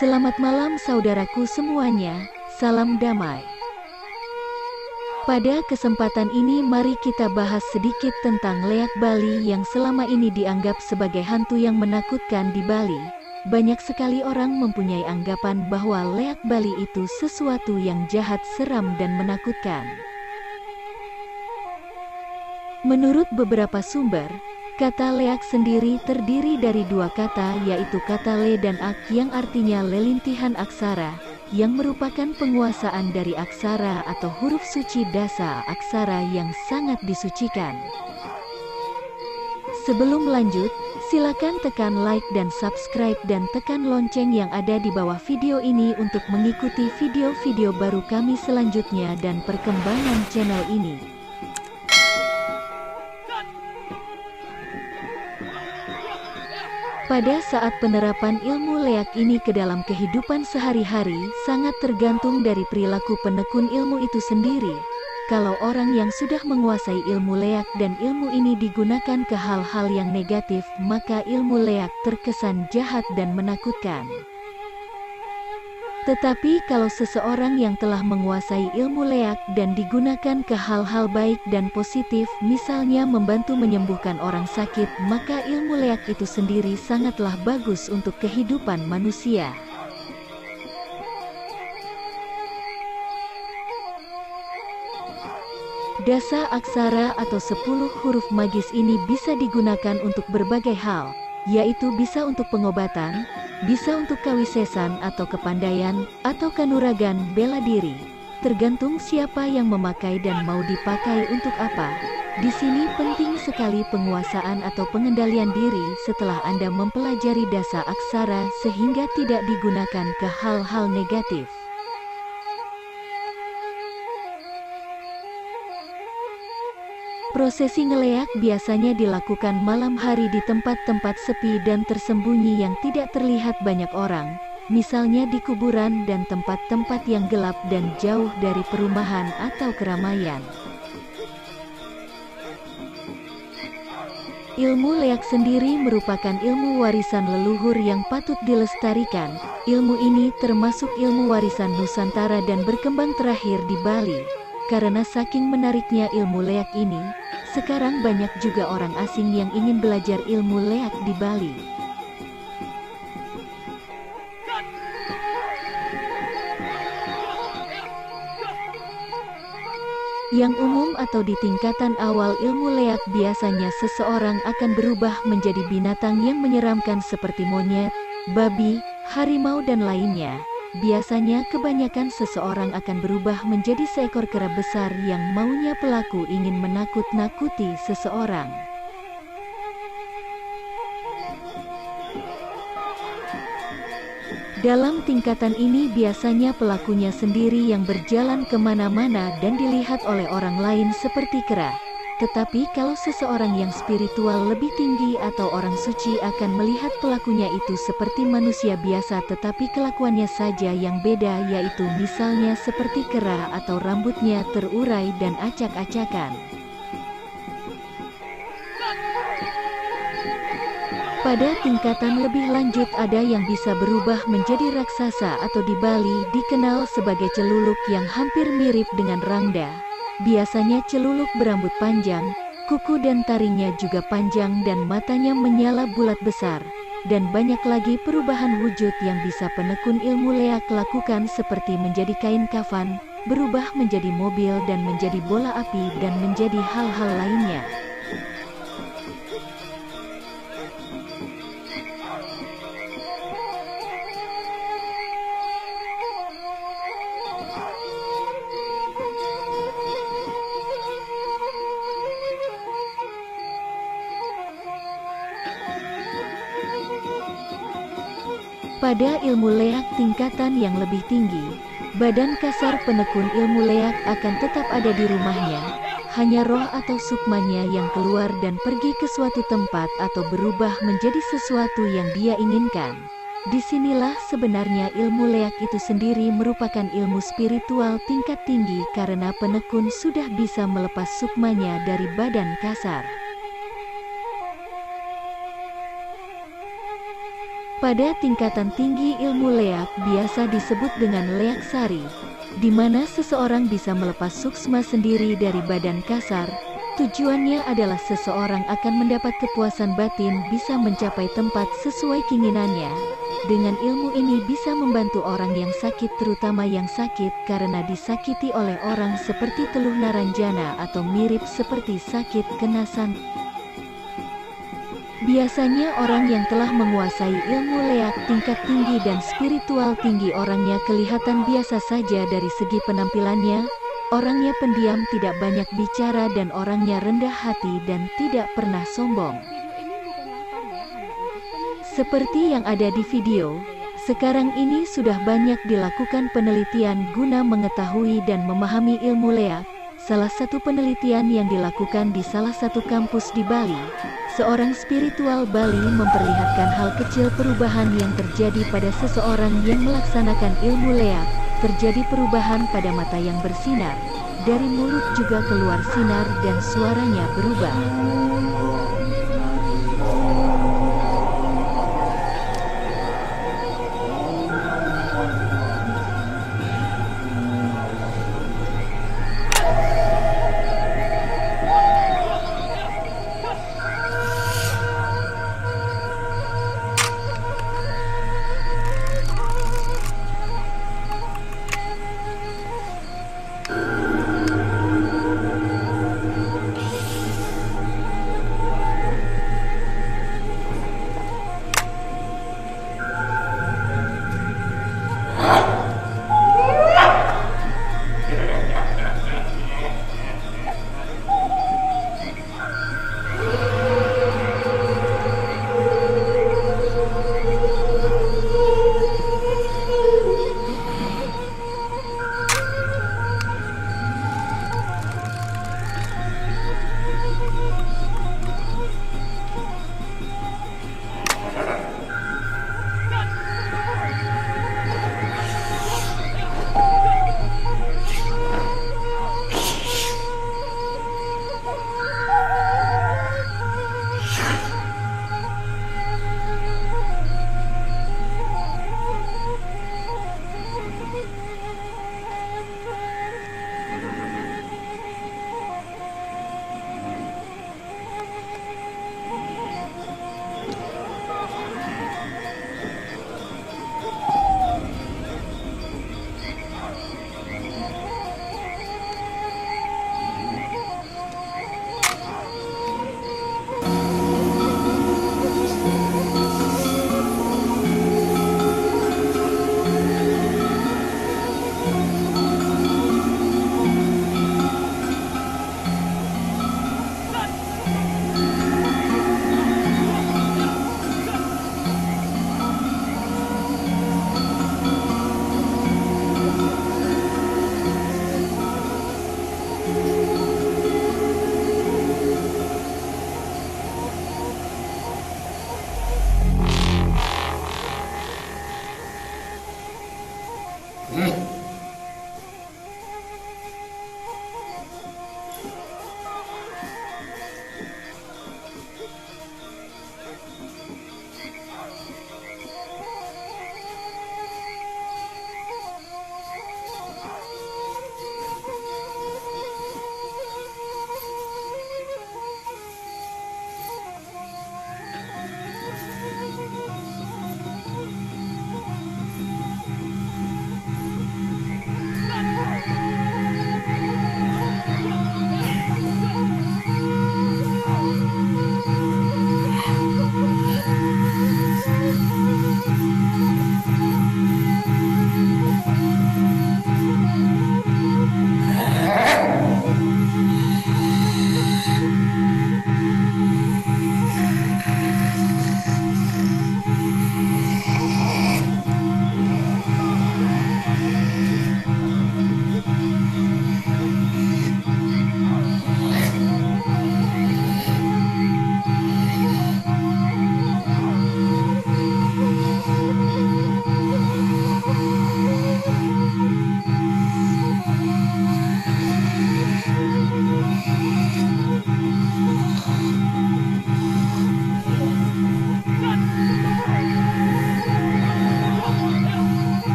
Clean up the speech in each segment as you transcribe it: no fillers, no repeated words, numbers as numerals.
Selamat malam saudaraku semuanya, salam damai. Pada kesempatan ini mari kita bahas sedikit tentang leak Bali yang selama ini dianggap sebagai hantu yang menakutkan di Bali. Banyak sekali orang mempunyai anggapan bahwa leak Bali itu sesuatu yang jahat, seram dan menakutkan. Menurut beberapa sumber, kata leak sendiri terdiri dari dua kata, yaitu kata le dan ak yang artinya lelintihan aksara, yang merupakan penguasaan dari aksara atau huruf suci dasa aksara yang sangat disucikan. Sebelum lanjut, silakan tekan like dan subscribe dan tekan lonceng yang ada di bawah video ini untuk mengikuti video-video baru kami selanjutnya dan perkembangan channel ini. Pada saat penerapan ilmu leak ini ke dalam kehidupan sehari-hari, sangat tergantung dari perilaku penekun ilmu itu sendiri. Kalau orang yang sudah menguasai ilmu leak dan ilmu ini digunakan ke hal-hal yang negatif, maka ilmu leak terkesan jahat dan menakutkan. Tetapi kalau seseorang yang telah menguasai ilmu leak dan digunakan ke hal-hal baik dan positif, misalnya membantu menyembuhkan orang sakit, maka ilmu leak itu sendiri sangatlah bagus untuk kehidupan manusia. Dasa aksara atau 10 huruf magis ini bisa digunakan untuk berbagai hal, yaitu bisa untuk pengobatan, bisa untuk kawisesan atau kepandaian, atau kanuragan bela diri. Tergantung siapa yang memakai dan mau dipakai untuk apa. Di sini penting sekali penguasaan atau pengendalian diri setelah Anda mempelajari dasa aksara sehingga tidak digunakan ke hal-hal negatif. Prosesi ngeleak biasanya dilakukan malam hari di tempat-tempat sepi dan tersembunyi yang tidak terlihat banyak orang, misalnya di kuburan dan tempat-tempat yang gelap dan jauh dari perumahan atau keramaian. Ilmu leak sendiri merupakan ilmu warisan leluhur yang patut dilestarikan. Ilmu ini termasuk ilmu warisan Nusantara dan berkembang terakhir di Bali. Karena saking menariknya ilmu leak ini, sekarang banyak juga orang asing yang ingin belajar ilmu leak di Bali. Yang umum atau di tingkatan awal ilmu leak biasanya seseorang akan berubah menjadi binatang yang menyeramkan seperti monyet, babi, harimau dan lainnya. Biasanya kebanyakan seseorang akan berubah menjadi seekor kera besar yang maunya pelaku ingin menakut-nakuti seseorang. Dalam tingkatan ini biasanya pelakunya sendiri yang berjalan kemana-mana dan dilihat oleh orang lain seperti kera. Tetapi kalau seseorang yang spiritual lebih tinggi atau orang suci akan melihat pelakunya itu seperti manusia biasa tetapi kelakuannya saja yang beda, yaitu misalnya seperti kera atau rambutnya terurai dan acak-acakan. Pada tingkatan lebih lanjut ada yang bisa berubah menjadi raksasa atau di Bali dikenal sebagai celuluk yang hampir mirip dengan rangda. Biasanya celuluk berambut panjang, kuku dan taringnya juga panjang dan matanya menyala bulat besar. Dan banyak lagi perubahan wujud yang bisa penekun ilmu leak lakukan seperti menjadi kain kafan, berubah menjadi mobil dan menjadi bola api dan menjadi hal-hal lainnya. Pada ilmu leak tingkatan yang lebih tinggi, badan kasar penekun ilmu leak akan tetap ada di rumahnya, hanya roh atau sukmanya yang keluar dan pergi ke suatu tempat atau berubah menjadi sesuatu yang dia inginkan. Disinilah sebenarnya ilmu leak itu sendiri merupakan ilmu spiritual tingkat tinggi karena penekun sudah bisa melepas sukmanya dari badan kasar. Pada tingkatan tinggi ilmu leak biasa disebut dengan leak sari, di mana seseorang bisa melepas suksma sendiri dari badan kasar. Tujuannya adalah seseorang akan mendapat kepuasan batin, bisa mencapai tempat sesuai keinginannya. Dengan ilmu ini bisa membantu orang yang sakit, terutama yang sakit karena disakiti oleh orang, seperti teluh naranjana atau mirip seperti sakit kena santet. Biasanya orang yang telah menguasai ilmu leak tingkat tinggi dan spiritual tinggi, orangnya kelihatan biasa saja dari segi penampilannya. Orangnya pendiam, tidak banyak bicara, dan orangnya rendah hati dan tidak pernah sombong. Seperti yang ada di video, sekarang ini sudah banyak dilakukan penelitian guna mengetahui dan memahami ilmu leak. Salah satu penelitian yang dilakukan di salah satu kampus di Bali, seorang spiritual Bali memperlihatkan hal kecil perubahan yang terjadi pada seseorang yang melaksanakan ilmu leak. Terjadi perubahan pada mata yang bersinar, dari mulut juga keluar sinar dan suaranya berubah.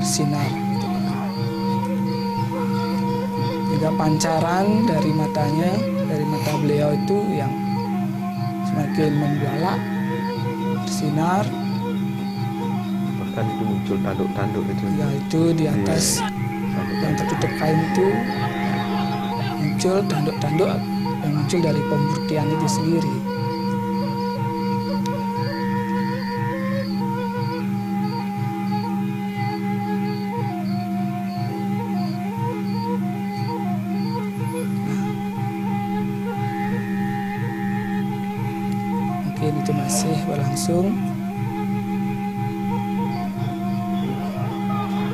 bersinar. Juga pancaran dari matanya, dari mata beliau itu yang semakin membelalak, bersinar. Bahkan itu muncul tanduk-tanduk itu. Ya, itu di atas yang tertutup kain itu muncul tanduk-tanduk yang muncul dari pemurtian itu sendiri. Mungkin itu masih berlangsung.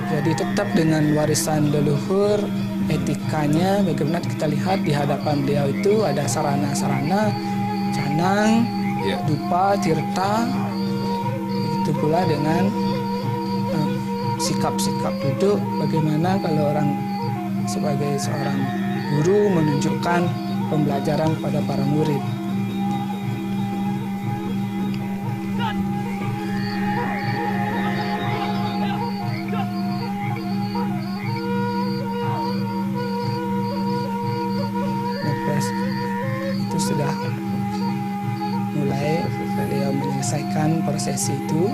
Jadi tetap dengan warisan leluhur, etikanya bagaimana kita lihat di hadapan beliau itu ada sarana-sarana, canang, dupa, tirta. Begitu pula dengan sikap-sikap duduk, bagaimana kalau orang sebagai seorang guru menunjukkan pembelajaran kepada para murid. Itu sudah mulai beliau menyelesaikan prosesi itu.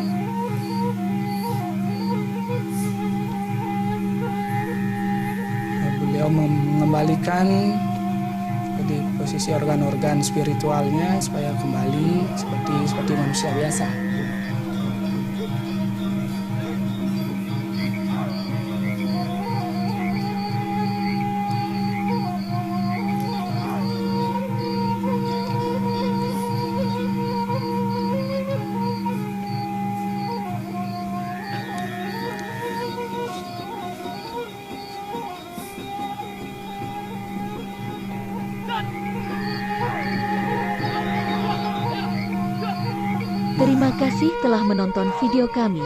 Beliau mengembalikan di posisi organ-organ spiritualnya supaya kembali seperti manusia biasa. Terima kasih telah menonton video kami.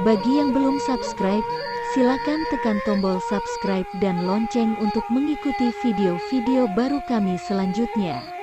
Bagi yang belum subscribe, silakan tekan tombol subscribe dan lonceng untuk mengikuti video-video baru kami selanjutnya.